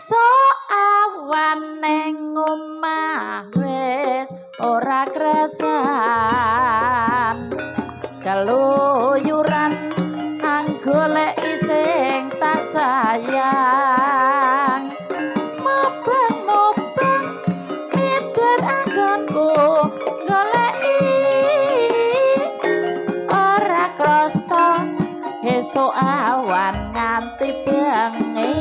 Esuk awan ning omah wis ora kresan keluyuran anggoleki sing tak sayang mobang-mobang mider anggonku goleki ora krasa esuk awan nganti bengi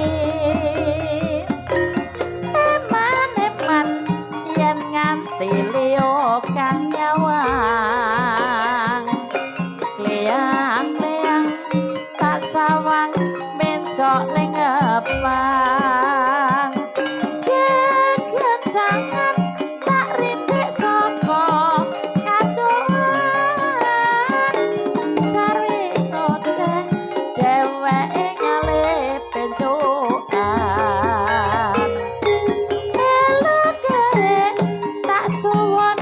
eman-eman yen nganti liya kang nyawang liang-liang tak sawang mencok ning ngepang geget sangat tak rintik saka katuan sarwi ngoceh dheweke ngalih pencokan elokere tak suwon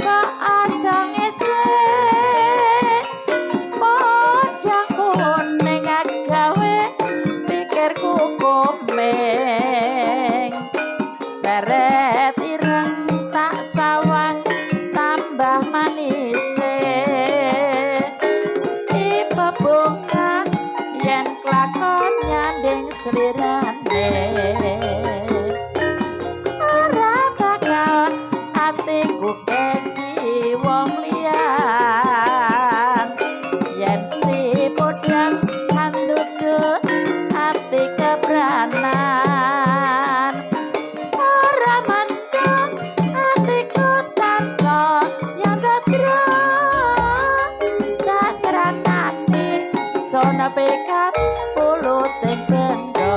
kok aja ngecek podang kuning gawe pikirku komeng seret ireng tak sawang tambah manise iba bunga yen klakon nyanding slirane ora bakal atiku keki wong liyan yen si podang handutut ati kebranan ora mandang atiku tansah yang gedra tak seranani sona pekat pulut ing bendo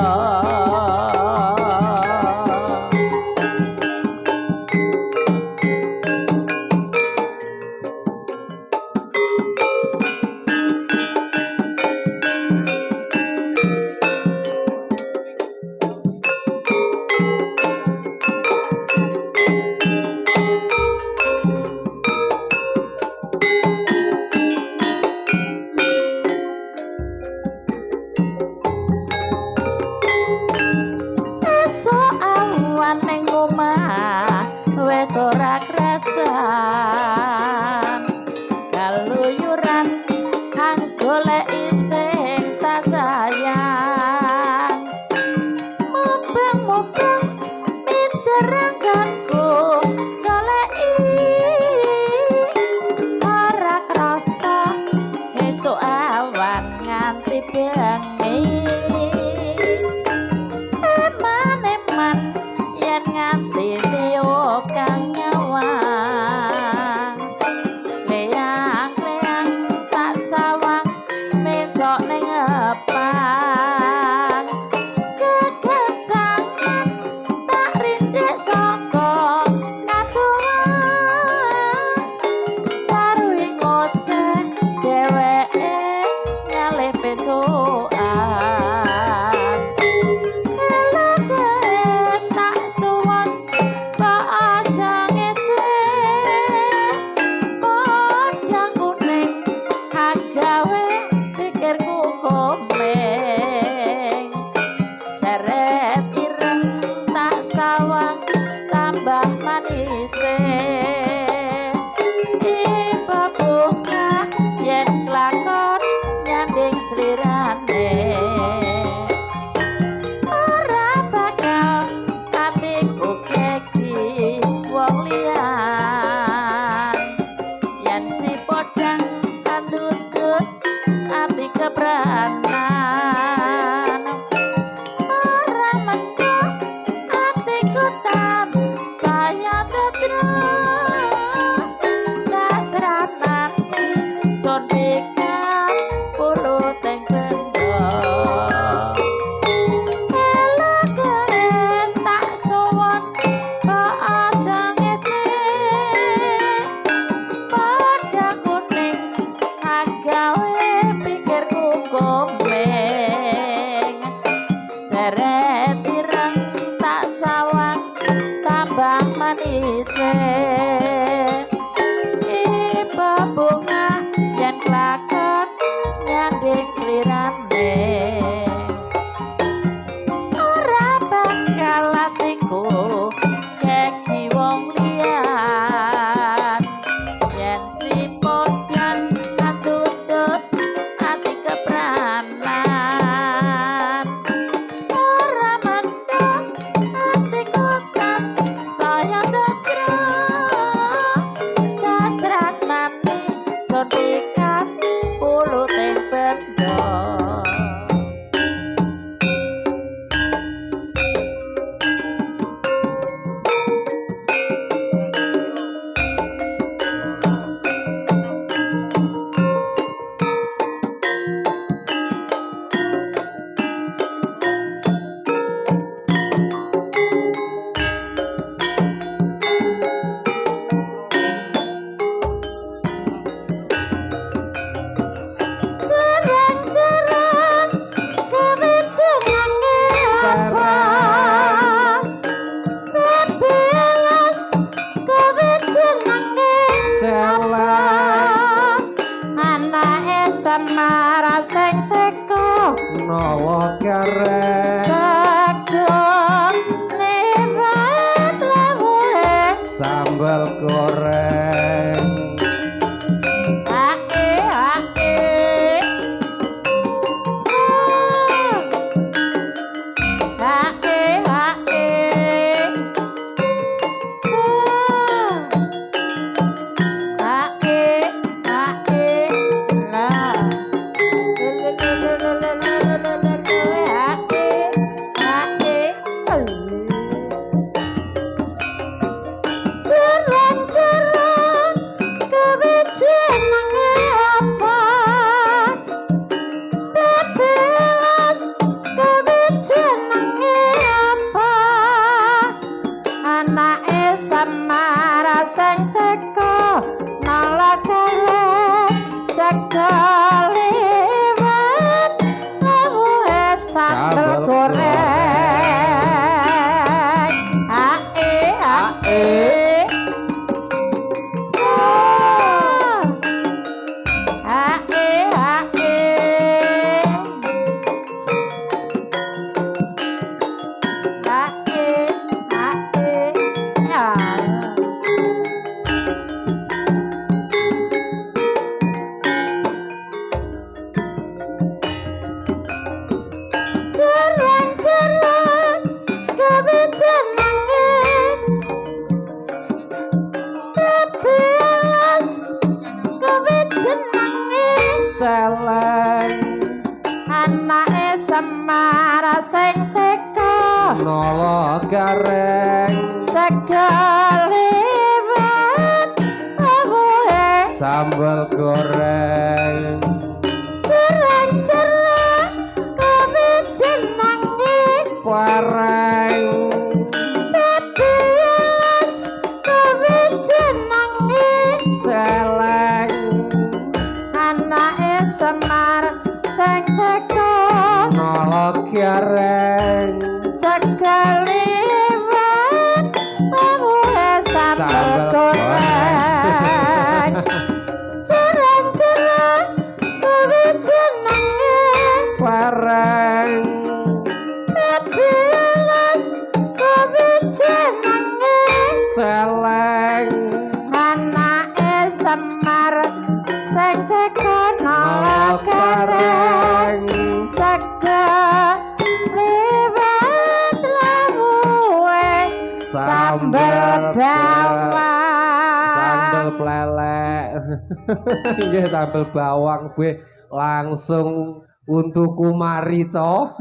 esuk awan ning omah wis ora kresan kaluyuran anggoleki sing tak sayang mubeng-mubeng piterangganku goleki ora krasa esuk awan nganti bengi eman-eman yen nganti liya kang nyawang leang-leang tak sawang mencok ning ngepang geget sangat tak rindik saka katuan sarwi ngoceh dheweke ngalih pencokan elokere tak suwon kok aja ngecek podang kuning agawe pikirku komeng seret ireng tak sawang tambah manise iba bunga yen klakon nyanding slirane ora bakal atiku keki wong liyan yen si podang andutut ati kebranan ora mentok atiku tam saya gedra dasranani son pikat pulut ing bendo elokere tak suwon kok aja ngecek podang kuning agawe pikirku komeng seret ireng tak sawang tambah manise iba bunga yen klakon nyanding slirane ora bakal goreng ae ae ae Cerang-cerang gawe jenenge kebelas gawe jenenge celeng anake Semar sing ceka nolo gareng segaliwat awoe sambal goreng cerang-cerang gawe jenenge pareng kebelas gawe jenenge celeng anake Semar sing ceka nolo gareng segaliwat awoe sambal goreng cerang-cerang gawe jenenge pareng kebelas gawe jenenge celeng anake Semar sing ceka nolo nolo gareng segaliwat lawuhe sambal bawang sambal plelek nggih sambal bawang gue langsung untuk kumari co